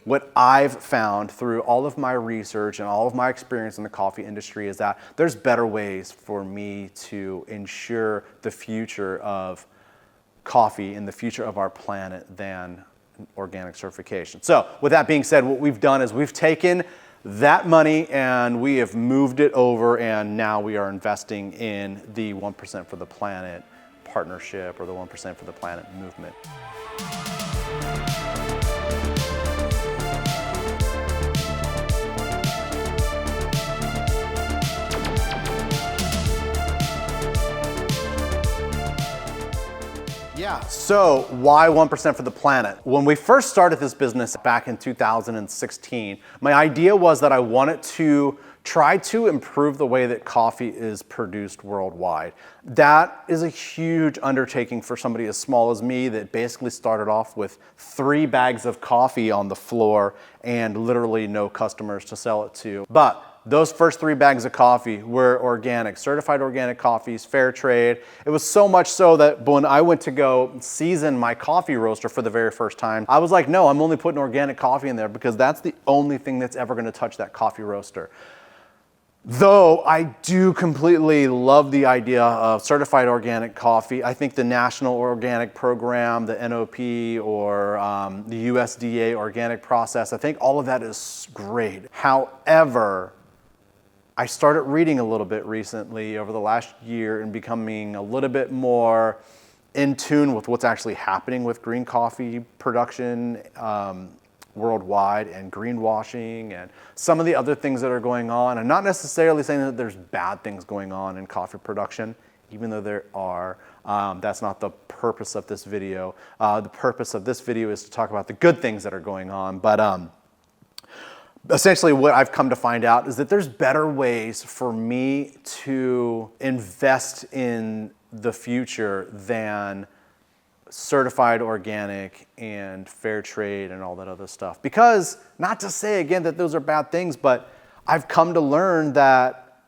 what I've found through all of my research and all of my experience in the coffee industry is that there's better ways for me to ensure the future of coffee and the future of our planet than organic certification. So with that being said, what we've done is we've taken that money and we have moved it over, and now we are investing in the 1% for the Planet partnership, or the 1% for the Planet movement. Yeah, so why 1% for the planet? When we first started this business back in 2016, my idea was that I wanted to try to improve the way that coffee is produced worldwide. That is a huge undertaking for somebody as small as me that basically started off with 3 bags of coffee on the floor and literally no customers to sell it to. But those first 3 bags of coffee were organic, certified organic coffees, fair trade. It was so much so that when I went to go season my coffee roaster for the very first time, I was like, no, I'm only putting organic coffee in there because that's the only thing that's ever gonna touch that coffee roaster. Though I do completely love the idea of certified organic coffee. I think the National Organic Program, the NOP, or the USDA organic process, I think all of that is great. However, I started reading a little bit recently over the last year and becoming a little bit more in tune with what's actually happening with green coffee production worldwide, and greenwashing, and some of the other things that are going on. I'm not necessarily saying that there's bad things going on in coffee production, even though there are. That's not the purpose of this video. The purpose of this video is to talk about the good things that are going on. But essentially what I've come to find out is that there's better ways for me to invest in the future than certified organic and fair trade and all that other stuff. Because, not to say again that those are bad things, but I've come to learn that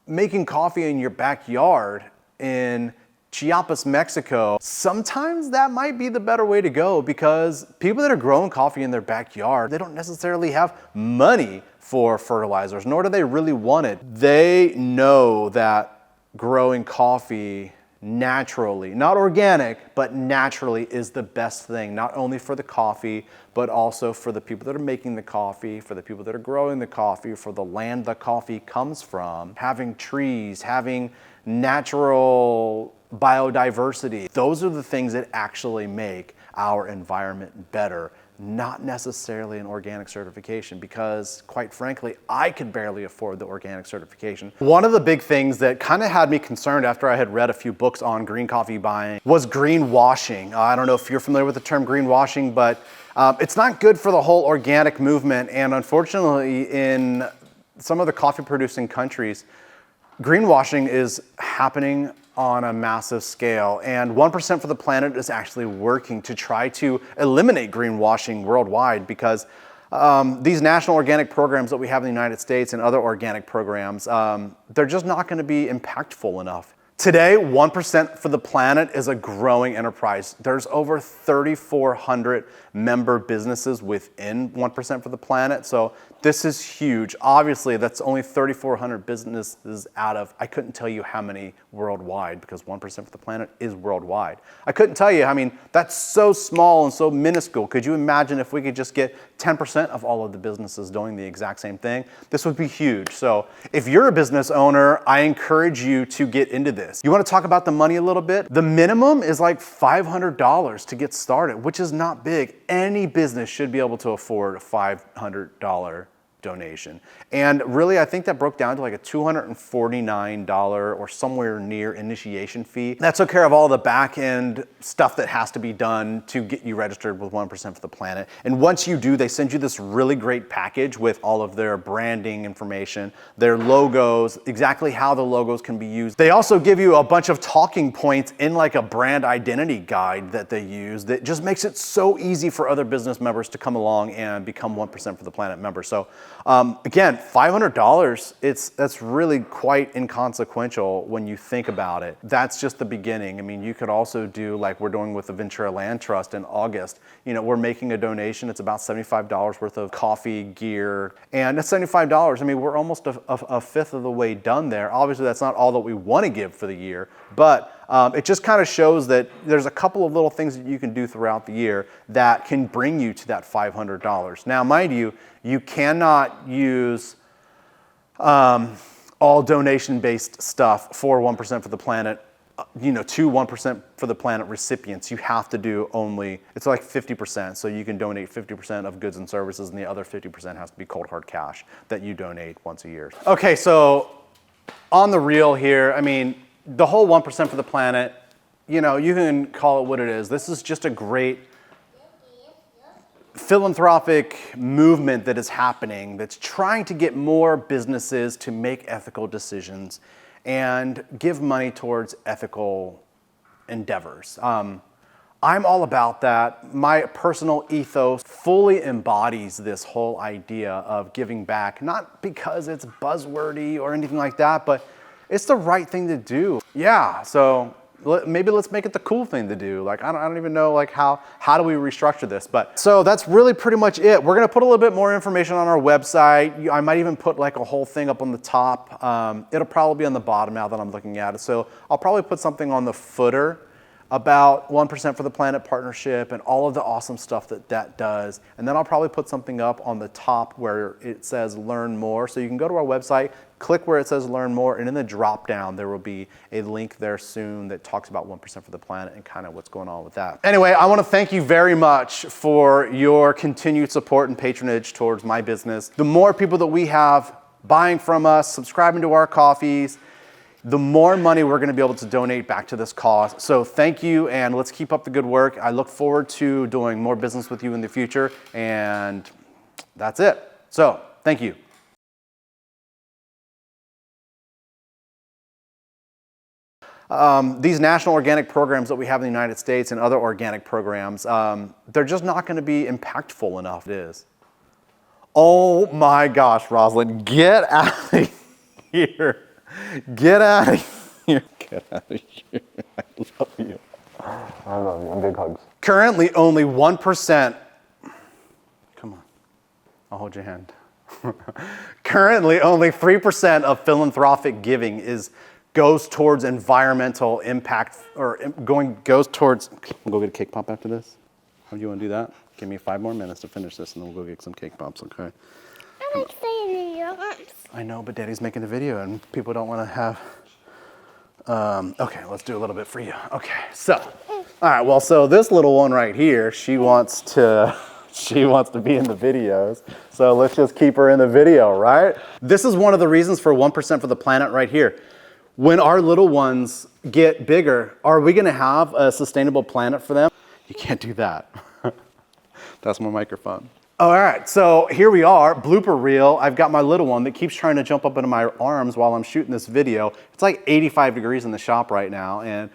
making coffee in your backyard in Chiapas, Mexico, sometimes that might be the better way to go, because people that are growing coffee in their backyard, they don't necessarily have money for fertilizers, nor do they really want it. They know that growing coffee naturally, not organic, but naturally, is the best thing, not only for the coffee, but also for the people that are making the coffee, for the people that are growing the coffee, for the land the coffee comes from. Having trees, having natural biodiversity, those are the things that actually make our environment better, not necessarily an organic certification, because quite frankly, I could barely afford the organic certification. One of the big things that kind of had me concerned after I had read a few books on green coffee buying was greenwashing. I don't know if you're familiar with the term greenwashing, but it's not good for the whole organic movement. And unfortunately, in some of the coffee producing countries, greenwashing is happening on a massive scale, and 1% for the Planet is actually working to try to eliminate greenwashing worldwide, because these national organic programs that we have in the United States and other organic programs, they're just not going to be impactful enough. Today, 1% for the Planet is a growing enterprise. There's over 3,400 member businesses within 1% for the Planet. So this is huge. Obviously, that's only 3,400 businesses out of, I couldn't tell you how many worldwide, because 1% for the Planet is worldwide. I couldn't tell you, I mean, that's so small and so minuscule. Could you imagine if we could just get 10% of all of the businesses doing the exact same thing? This would be huge. So if you're a business owner, I encourage you to get into this. You want to talk about the money a little bit? The minimum is like $500 to get started, which is not big. Any business should be able to afford a $500 donation. And really, I think that broke down to like a $249 or somewhere near initiation fee. That took care of all the back end stuff that has to be done to get you registered with 1% for the Planet. And once you do, they send you this really great package with all of their branding information, their logos, exactly how the logos can be used. They also give you a bunch of talking points in like a brand identity guide that they use that just makes it so easy for other business members to come along and become 1% for the Planet members. So Again, $500, that's really quite inconsequential when you think about it. That's just the beginning. I mean, you could also do like we're doing with the Ventura Land Trust in August. You know, we're making a donation. It's about $75 worth of coffee, gear, and that's $75. I mean, we're almost a fifth of the way done there. Obviously, that's not all that we want to give for the year, but it just kind of shows that there's a couple of little things that you can do throughout the year that can bring you to that $500. Now, mind you, you cannot use all donation-based stuff for 1% for the planet, to 1% for the planet recipients. You have to do only, it's like 50%. So you can donate 50% of goods and services, and the other 50% has to be cold hard cash that you donate once a year. Okay, so on the real here, I mean, the whole 1% for the planet, you can call it what it is. This is just a great philanthropic movement that is happening that's trying to get more businesses to make ethical decisions and give money towards ethical endeavors. I'm all about that. My personal ethos fully embodies this whole idea of giving back, not because it's buzzwordy or anything like that, but it's the right thing to do. Yeah, so maybe let's make it the cool thing to do. Like, I don't even know like how do we restructure this, but so that's really pretty much it. We're gonna put a little bit more information on our website. I might even put like a whole thing up on the top. It'll probably be on the bottom now that I'm looking at it. So I'll probably put something on the footer about 1% for the Planet Partnership and all of the awesome stuff that does. And then I'll probably put something up on the top where it says learn more. So you can go to our website, click where it says learn more, and in the drop down there will be a link there soon that talks about 1% for the planet and kind of what's going on with that. Anyway, I want to thank you very much for your continued support and patronage towards my business. The more people that we have buying from us, subscribing to our coffees, the more money we're going to be able to donate back to this cause. So thank you, and let's keep up the good work. I look forward to doing more business with you in the future, and that's it. So thank you. These national organic programs that we have in the United States and other organic programs, they're just not going to be impactful enough. It is. Oh my gosh, Rosalind, get out of here. Get out of here. Get out of here. I love you. I love you. Big hugs. Currently, only 1%. Come on. I'll hold your hand. Currently, only 3% of philanthropic giving goes towards environmental impact, or goes towards. We'll go get a cake pop after this. How do you want to do that? Give me 5 more minutes to finish this, and then we'll go get some cake pops, okay? I like staying in your arms. I know, but Daddy's making the video, and people don't want to have. Okay, let's do a little bit for you. Okay, so, all right. Well, so this little one right here, she wants to be in the videos. So let's just keep her in the video, right? This is one of the reasons for 1% for the planet right here. When our little ones get bigger, are we going to have a sustainable planet for them? You can't do that. That's my microphone. All right, so here we are, blooper reel. I've got my little one that keeps trying to jump up into my arms while I'm shooting this video. It's like 85 degrees in the shop right now, and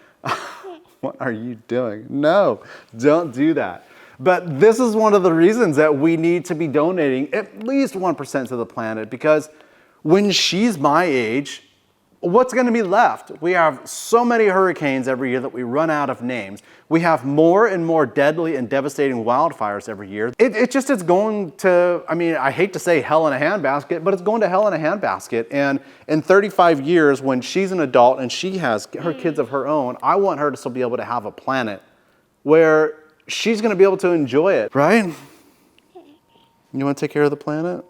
what are you doing? No, don't do that. But this is one of the reasons that we need to be donating at least 1% to the planet, because when she's my age, what's going to be left? We have so many hurricanes every year that we run out of names. We have more and more deadly and devastating wildfires every year. It's going to, I mean, I hate to say hell in a handbasket, but it's going to hell in a handbasket. And in 35 years, when she's an adult and she has her kids of her own, I want her to still be able to have a planet where she's going to be able to enjoy it, right? You want to take care of the planet?